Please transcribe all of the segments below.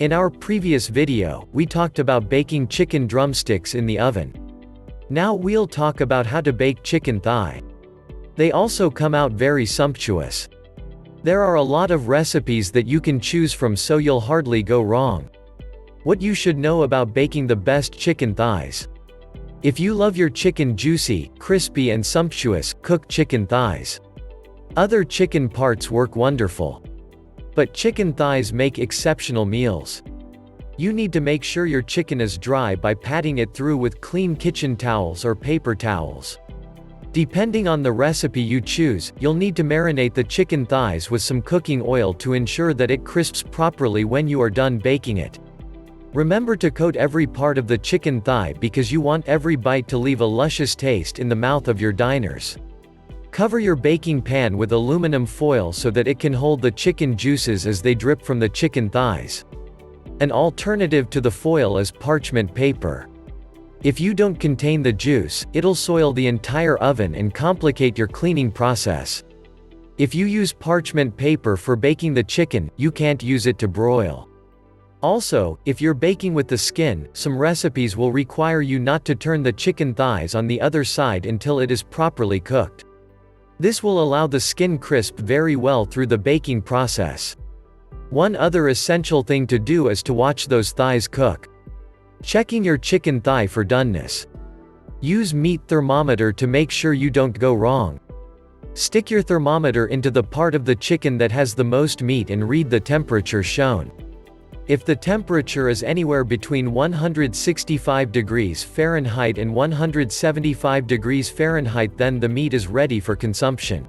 In our previous video, we talked about baking chicken drumsticks in the oven. Now we'll talk about how to bake chicken thigh. They also come out very sumptuous. There are a lot of recipes that you can choose from, so you'll hardly go wrong. What you should know about baking the best chicken thighs. If you love your chicken juicy, crispy and sumptuous, cook chicken thighs. Other chicken parts work wonderful. But chicken thighs make exceptional meals. You need to make sure your chicken is dry by patting it through with clean kitchen towels or paper towels. Depending on the recipe you choose, you'll need to marinate the chicken thighs with some cooking oil to ensure that it crisps properly when you are done baking it. Remember to coat every part of the chicken thigh because you want every bite to leave a luscious taste in the mouth of your diners. Cover your baking pan with aluminum foil so that it can hold the chicken juices as they drip from the chicken thighs. An alternative to the foil is parchment paper. If you don't contain the juice, it'll soil the entire oven and complicate your cleaning process. If you use parchment paper for baking the chicken, you can't use it to broil. Also, if you're baking with the skin, some recipes will require you not to turn the chicken thighs on the other side until it is properly cooked. This will allow the skin crisp very well through the baking process. One other essential thing to do is to watch those thighs cook. Checking your chicken thigh for doneness. Use meat thermometer to make sure you don't go wrong. Stick your thermometer into the part of the chicken that has the most meat and read the temperature shown. If the temperature is anywhere between 165 degrees Fahrenheit and 175 degrees Fahrenheit, then the meat is ready for consumption.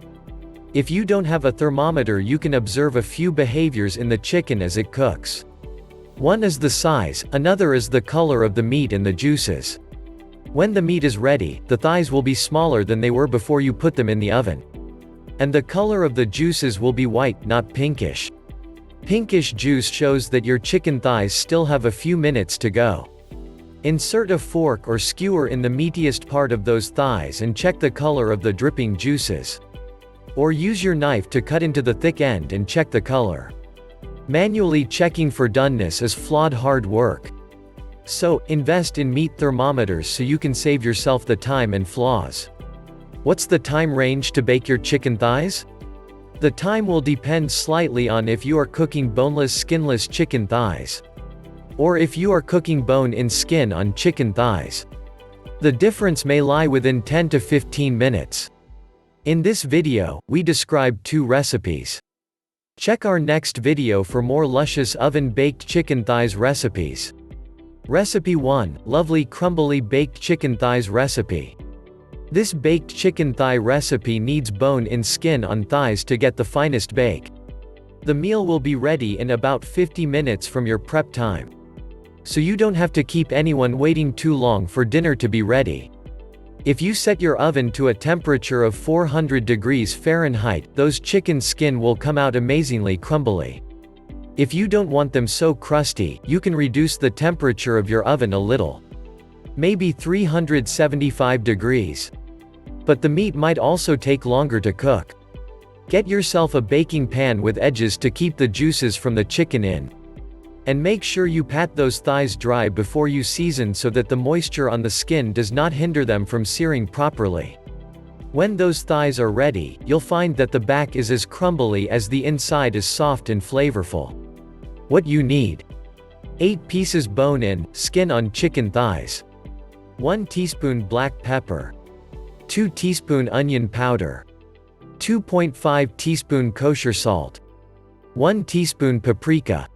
If you don't have a thermometer, you can observe a few behaviors in the chicken as it cooks. One is the size, another is the color of the meat and the juices. When the meat is ready, the thighs will be smaller than they were before you put them in the oven. And the color of the juices will be white, not pinkish. Pinkish juice shows that your chicken thighs still have a few minutes to go. Insert a fork or skewer in the meatiest part of those thighs and check the color of the dripping juices. Or use your knife to cut into the thick end and check the color. Manually checking for doneness is flawed hard work. So, invest in meat thermometers so you can save yourself the time and flaws. What's the time range to bake your chicken thighs? The time will depend slightly on if you are cooking boneless, skinless chicken thighs, or if you are cooking bone-in skin on chicken thighs. The difference may lie within 10 to 15 minutes. In this video, we described 2 recipes. Check our next video for more luscious oven-baked chicken thighs recipes. Recipe 1, Lovely Crumbly Baked Chicken Thighs Recipe. This baked chicken thigh recipe needs bone-in skin on thighs to get the finest bake. The meal will be ready in about 50 minutes from your prep time. So you don't have to keep anyone waiting too long for dinner to be ready. If you set your oven to a temperature of 400 degrees Fahrenheit, those chicken skin will come out amazingly crumbly. If you don't want them so crusty, you can reduce the temperature of your oven a little. Maybe 375 degrees. But the meat might also take longer to cook. Get yourself a baking pan with edges to keep the juices from the chicken in. And make sure you pat those thighs dry before you season so that the moisture on the skin does not hinder them from searing properly. When those thighs are ready, you'll find that the back is as crumbly as the inside is soft and flavorful. What you need: 8 pieces bone-in, skin on chicken thighs. 1 teaspoon black pepper. 2 teaspoon onion powder. 2.5 teaspoon kosher salt. 1 teaspoon paprika.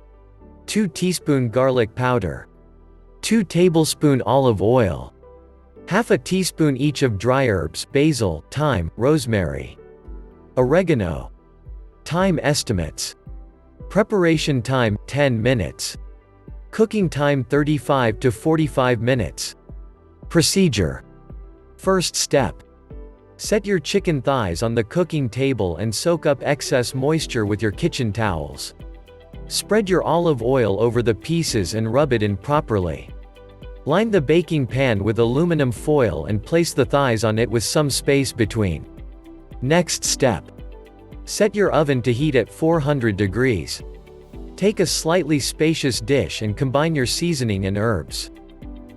2 teaspoon garlic powder. 2 tablespoon olive oil. Half a teaspoon each of dry herbs, basil, thyme, rosemary. Oregano. Time estimates. Preparation time, 10 minutes. Cooking time, 35 to 45 minutes. Procedure. First step. Set your chicken thighs on the cooking table and soak up excess moisture with your kitchen towels. Spread your olive oil over the pieces and rub it in properly. Line the baking pan with aluminum foil and place the thighs on it with some space between. Next step. Set your oven to heat at 400 degrees. Take a slightly spacious dish and combine your seasoning and herbs.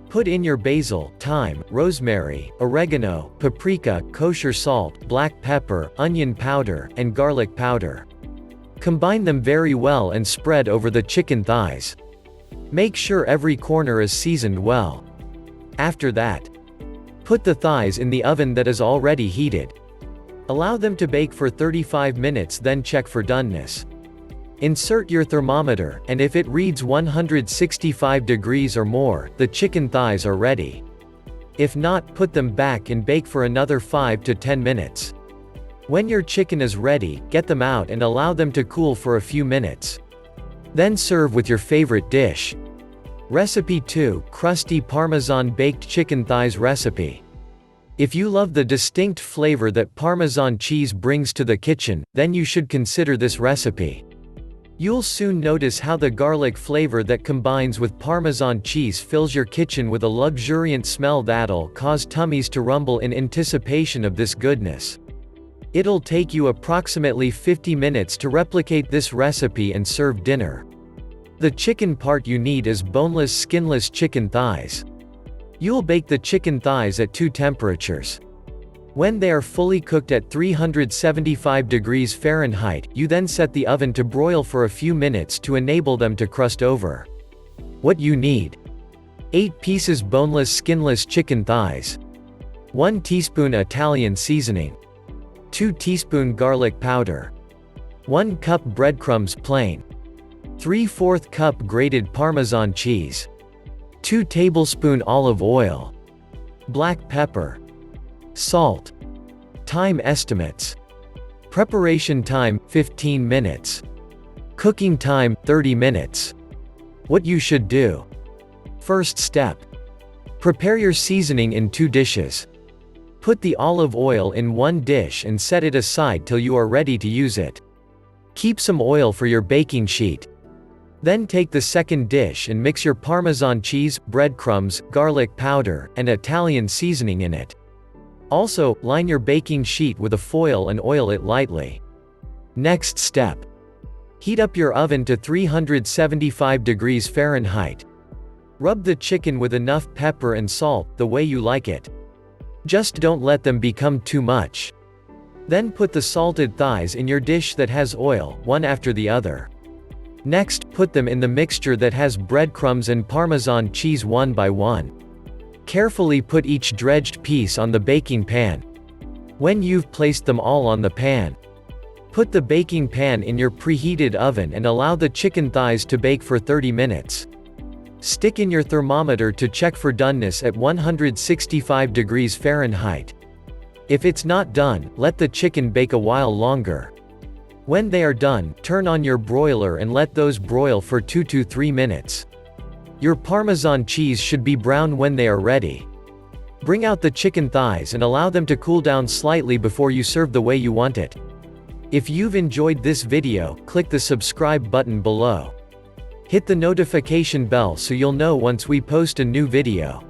Put in your basil, thyme, rosemary, oregano, paprika, kosher salt, black pepper, onion powder, and garlic powder. Combine them very well and spread over the chicken thighs. Make sure every corner is seasoned well. After that, put the thighs in the oven that is already heated. Allow them to bake for 35 minutes, then check for doneness. Insert your thermometer, and if it reads 165 degrees or more, the chicken thighs are ready. If not, put them back and bake for another 5 to 10 minutes. When your chicken is ready, get them out and allow them to cool for a few minutes. Then serve with your favorite dish. Recipe 2: Crusty Parmesan Baked Chicken Thighs Recipe. If you love the distinct flavor that Parmesan cheese brings to the kitchen, then you should consider this recipe. You'll soon notice how the garlic flavor that combines with Parmesan cheese fills your kitchen with a luxuriant smell that'll cause tummies to rumble in anticipation of this goodness. It'll take you approximately 50 minutes to replicate this recipe and serve dinner. The chicken part you need is boneless, skinless chicken thighs. You'll bake the chicken thighs at 2 temperatures. When they are fully cooked at 375 degrees Fahrenheit, you then set the oven to broil for a few minutes to enable them to crust over. What you need: 8 pieces boneless, skinless chicken thighs, 1 teaspoon Italian seasoning, 2 teaspoon garlic powder, 1 cup breadcrumbs plain, 3/4 cup grated Parmesan cheese, 2 tablespoon olive oil, black pepper, salt. Time estimates. Preparation time, 15 minutes. Cooking time, 30 minutes. What you should do. First step. Prepare your seasoning in 2 dishes. Put the olive oil in 1 dish and set it aside till you are ready to use it. Keep some oil for your baking sheet. Then take the second dish and mix your Parmesan cheese, breadcrumbs, garlic powder, and Italian seasoning in it. Also, line your baking sheet with a foil and oil it lightly. Next step. Heat up your oven to 375 degrees Fahrenheit. Rub the chicken with enough pepper and salt, the way you like it. Just don't let them become too much. Then put the salted thighs in your dish that has oil, one after the other. Next, put them in the mixture that has breadcrumbs and Parmesan cheese one by one. Carefully put each dredged piece on the baking pan. When you've placed them all on the pan, put the baking pan in your preheated oven and allow the chicken thighs to bake for 30 minutes. Stick in your thermometer to check for doneness at 165 degrees Fahrenheit. If it's not done, let the chicken bake a while longer. When they are done, turn on your broiler and let those broil for 2 to 3 minutes. Your Parmesan cheese should be brown when they are ready. Bring out the chicken thighs and allow them to cool down slightly before you serve the way you want it. If you've enjoyed this video, click the subscribe button below. Hit the notification bell so you'll know once we post a new video.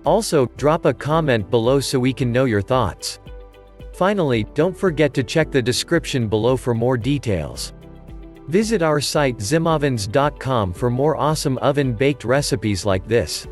Also, drop a comment below so we can know your thoughts. Finally, don't forget to check the description below for more details. Visit our site zimovens.com for more awesome oven-baked recipes like this.